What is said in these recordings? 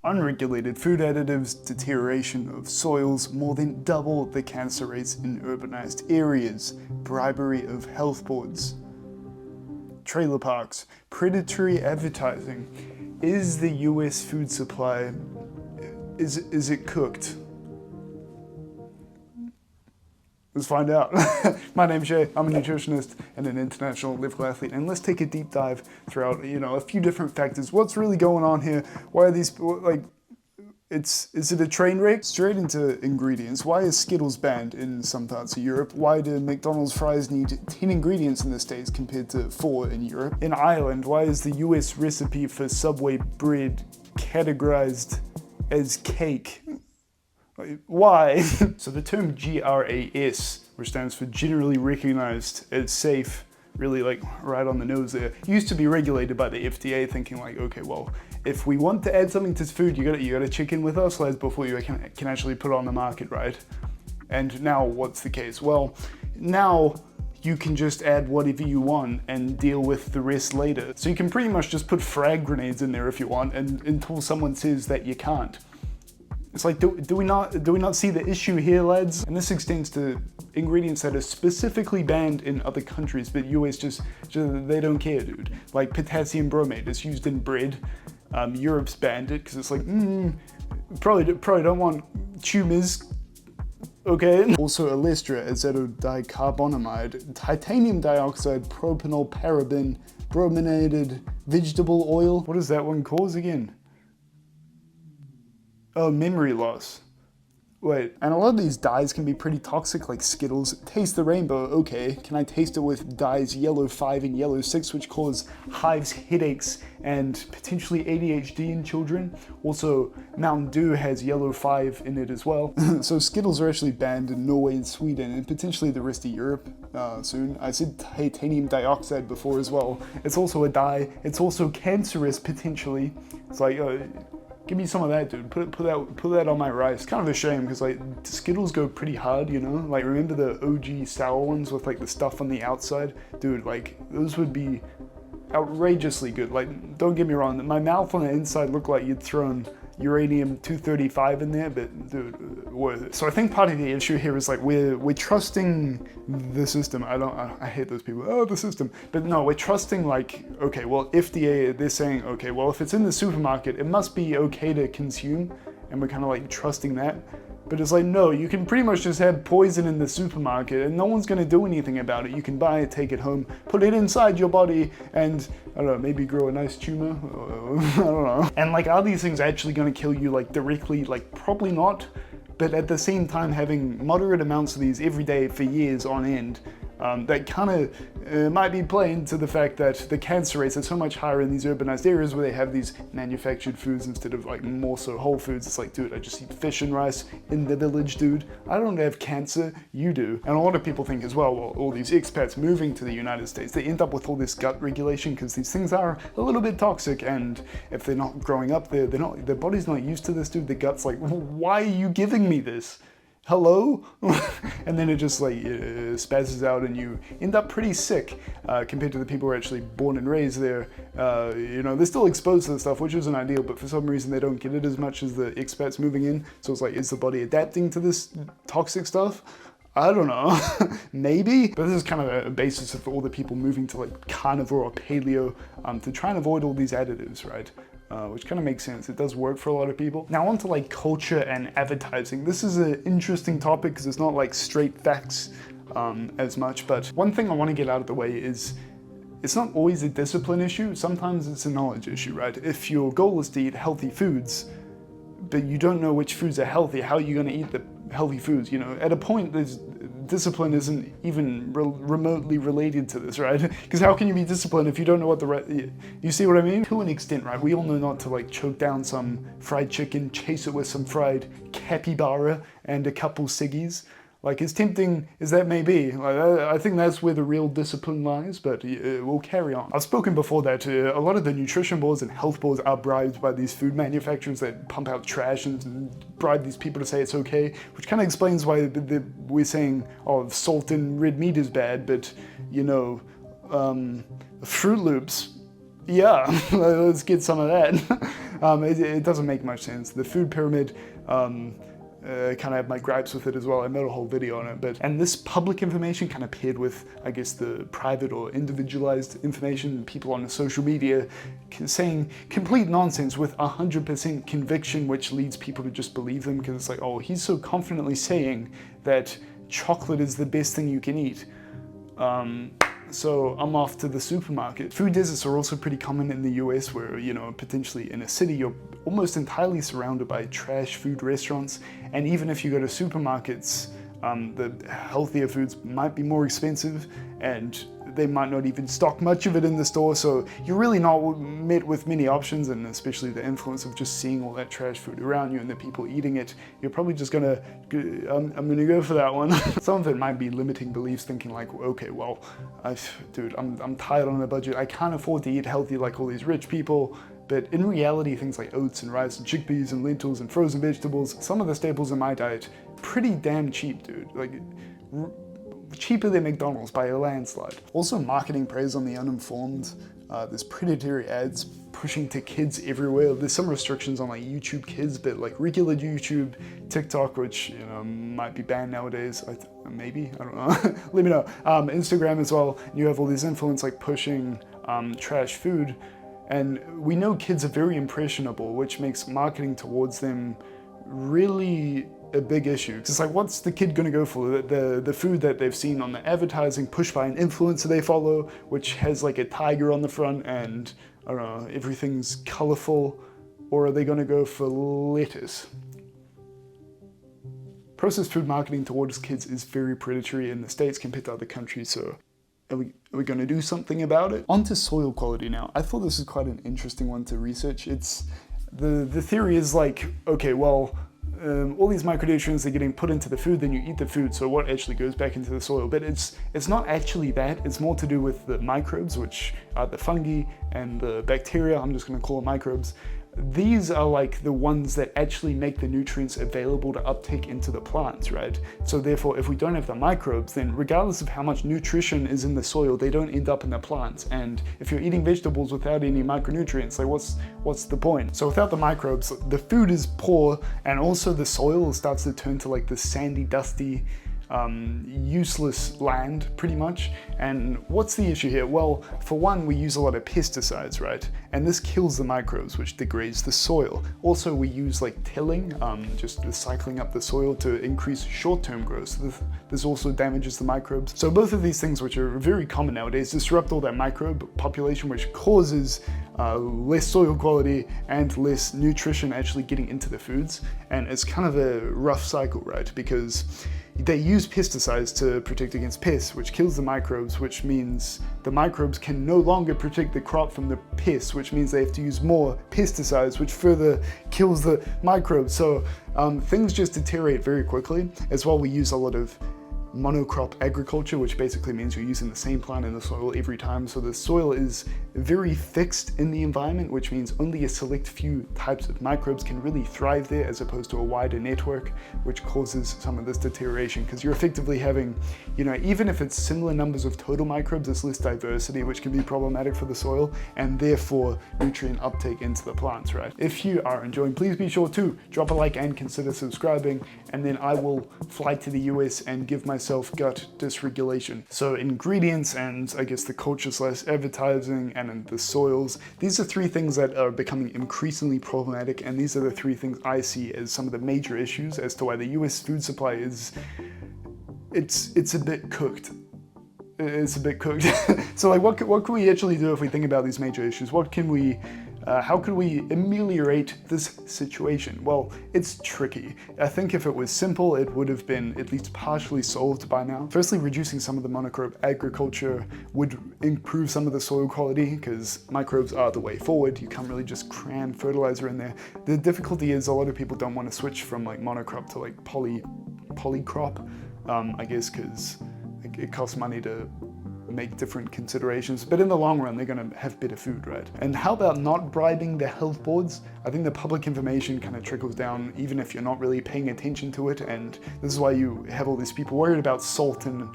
Unregulated food additives, deterioration of soils, more than double the cancer rates in urbanized areas, bribery of health boards, trailer parks, predatory advertising. Is the US food supply, is it cooked? Let's find out. My name's Jay, I'm a nutritionist and an international Olympic athlete, and let's take a deep dive throughout, a few different factors. What's really going on here? Why are these, is it a train wreck? Straight into ingredients. Why is Skittles banned in some parts of Europe? Why do McDonald's fries need 10 ingredients in the States compared to 4 in Europe? In Ireland, why is the US recipe for Subway bread categorized as cake? Why? So the term GRAS, which stands for generally recognized as safe, really right on the nose there, used to be regulated by the FDA, thinking okay, well, if we want to add something to food, you gotta check in with us, lads, before you can actually put it on the market, right? And now what's the case? Well, now you can just add whatever you want and deal with the rest later. So you can pretty much just put frag grenades in there if you want, and until someone says that you can't. It's do we not see the issue here, lads? And this extends to ingredients that are specifically banned in other countries, but US just they don't care, dude. Like potassium bromate, it's used in bread. Europe's banned it because it's probably don't want tumors. Okay. Also Olestra, acetaldicarbonamide, titanium dioxide, propanol, paraben, brominated vegetable oil. What does that one cause again? Oh, memory loss. Wait, and a lot of these dyes can be pretty toxic, like Skittles. Taste the rainbow, okay. Can I taste it with dyes yellow 5 and yellow 6, which cause hives, headaches, and potentially ADHD in children? Also, Mountain Dew has yellow 5 in it as well. So Skittles are actually banned in Norway and Sweden, and potentially the rest of Europe soon. I said titanium dioxide before as well. It's also a dye. It's also cancerous, potentially. It's give me some of that, dude. Put that on my rice. Kind of a shame because Skittles go pretty hard, remember the OG sour ones with the stuff on the outside, dude? Those would be outrageously good. Don't get me wrong, my mouth on the inside looked like you'd thrown uranium-235 in there, but dude, worth it. So I think part of the issue here is we're trusting the system. I hate those people. Oh, the system. But no, we're trusting okay, well, FDA, they're saying, okay, well, if it's in the supermarket, it must be okay to consume, and we're kind of trusting that. But it's no, you can pretty much just have poison in the supermarket and no one's gonna do anything about it. You can buy it, take it home, put it inside your body, and I don't know, maybe grow a nice tumor. I don't know. And are these things actually gonna kill you directly? Probably not. But at the same time, having moderate amounts of these every day for years on end, that kind of might be playing to the fact that the cancer rates are so much higher in these urbanized areas where they have these manufactured foods instead of more so whole foods. It's dude, I just eat fish and rice in the village, dude. I don't have cancer, you do. And a lot of people think as well, all these expats moving to the United States, they end up with all this gut regulation because these things are a little bit toxic, and if they're not growing up there, their body's not used to this, dude. The gut's why are you giving me this? Hello? And then it just spazzes out and you end up pretty sick compared to the people who are actually born and raised there. They're still exposed to the stuff, which isn't ideal, but for some reason they don't get it as much as the expats moving in. So it's is the body adapting to this toxic stuff? I don't know, maybe? But this is kind of a basis of all the people moving to carnivore or paleo to try and avoid all these additives, right? Which kind of makes sense. It does work for a lot of people. Now on to culture and advertising. This is an interesting topic because it's not straight facts as much, but one thing I want to get out of the way is it's not always a discipline issue. Sometimes it's a knowledge issue, right? If your goal is to eat healthy foods, but you don't know which foods are healthy, how are you going to eat the healthy foods? At a point, discipline isn't even remotely related to this, right? Because how can you be disciplined if you don't know what you see what I mean? To an extent, right? We all know not to choke down some fried chicken, chase it with some fried capybara and a couple ciggies. As tempting as that may be, I think that's where the real discipline lies, but we'll carry on. I've spoken before that a lot of the nutrition boards and health boards are bribed by these food manufacturers that pump out trash and bribe these people to say it's okay, which kind of explains why we're saying, oh, salt in red meat is bad, but, Fruit Loops, yeah, let's get some of that. It doesn't make much sense. The food pyramid, kind of have my gripes with it as well. I made a whole video on it, and this public information kind of paired with, I guess, the private or individualized information, people on social media saying complete nonsense with 100% conviction, which leads people to just believe them because it's like, oh, he's so confidently saying that chocolate is the best thing you can eat. So I'm off to the supermarket. Food deserts are also pretty common in the US where, you know, potentially in a city, you're almost entirely surrounded by trash food restaurants. And even if you go to supermarkets, the healthier foods might be more expensive and they might not even stock much of it in the store. So you're really not met with many options, and especially the influence of just seeing all that trash food around you and the people eating it, you're probably just gonna, I'm gonna go for that one. Some of it might be limiting beliefs, thinking like, okay, well, dude, I'm tight on a budget. I can't afford to eat healthy like all these rich people. But in reality, things like oats and rice and chickpeas and lentils and frozen vegetables, some of the staples in my diet, pretty damn cheap, dude. Like, cheaper than McDonald's by a landslide. Also, marketing preys on the uninformed. There's predatory ads pushing to kids everywhere. There's some restrictions on like YouTube Kids, but like regular YouTube, TikTok, which, you know, might be banned nowadays. Maybe, I don't know. Let me know. Instagram as well. You have all these influence like pushing trash food. And we know kids are very impressionable, which makes marketing towards them really a big issue. It's like, what's the kid gonna go for? The food that they've seen on the advertising pushed by an influencer they follow, which has like a tiger on the front and, I don't know, everything's colorful, or are they gonna go for lettuce? Processed food marketing towards kids is very predatory in the States compared to other countries, so are we going to do something about it? On to soil quality now. I thought this is quite an interesting one to research. It's the theory is like, okay, well, all these micronutrients are getting put into the food, then you eat the food, so what actually goes back into the soil? But it's not actually that. It's more to do with the microbes, which are the fungi and the bacteria. I'm just going to call them microbes. These are like the ones that actually make the nutrients available to uptake into the plants, right? So therefore, if we don't have the microbes, then regardless of how much nutrition is in the soil, they don't end up in the plants. And if you're eating vegetables without any micronutrients, like what's the point? So without the microbes, the food is poor, and also the soil starts to turn to like this sandy, dusty, useless land pretty much. And what's the issue here? Well, for one, we use a lot of pesticides, right? And this kills the microbes, which degrades the soil. Also, we use like tilling, just cycling up the soil to increase short-term growth. This also damages the microbes. So both of these things, which are very common nowadays, disrupt all that microbe population, which causes less soil quality and less nutrition actually getting into the foods. And it's kind of a rough cycle, right? Because they use pesticides to protect against pests, which kills the microbes, which means the microbes can no longer protect the crop from the pests, which means they have to use more pesticides, which further kills the microbes. So things just deteriorate very quickly. As well, we use a lot of monocrop agriculture, which basically means you're using the same plant in the soil every time. So the soil is very fixed in the environment, which means only a select few types of microbes can really thrive there, as opposed to a wider network, which causes some of this deterioration. Because you're effectively having, you know, even if it's similar numbers of total microbes, it's less diversity, which can be problematic for the soil and therefore nutrient uptake into the plants, right? If you are enjoying, please be sure to drop a like and consider subscribing, and then I will fly to the US and give myself gut dysregulation. So ingredients and I guess the culture / advertising and the soils, these are three things that are becoming increasingly problematic, and these are the three things I see as some of the major issues as to why the US food supply is, it's a bit cooked. It's a bit cooked. So like what can we actually do if we think about these major issues? What can we, how can we ameliorate this situation? Well, it's tricky. I think if it was simple, it would have been at least partially solved by now. Firstly, reducing some of the monocrop agriculture would improve some of the soil quality, because microbes are the way forward. You can't really just cram fertilizer in there. The difficulty is a lot of people don't want to switch from like monocrop to like polycrop, I guess, because it costs money to make different considerations, but in the long run, they're gonna have better food, right? And how about not bribing the health boards? I think the public information kind of trickles down even if you're not really paying attention to it, and this is why you have all these people worried about salt and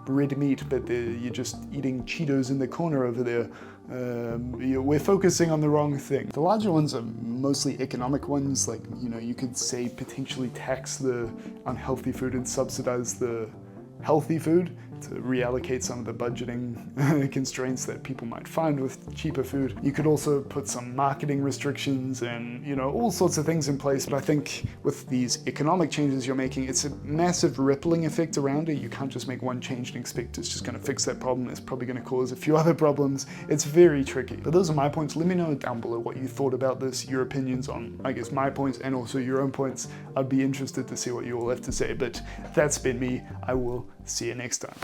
red meat, but you're just eating Cheetos in the corner over there. We're focusing on the wrong thing. The larger ones are mostly economic ones, like, you could say potentially tax the unhealthy food and subsidize the healthy food to reallocate some of the budgeting constraints that people might find with cheaper food. You could also put some marketing restrictions and, all sorts of things in place. But I think with these economic changes you're making, it's a massive rippling effect around it. You can't just make one change and expect it's just going to fix that problem. It's probably going to cause a few other problems. It's very tricky. But those are my points. Let me know down below what you thought about this, your opinions on, I guess, my points and also your own points. I'd be interested to see what you all have to say. But that's been me. I will see you next time.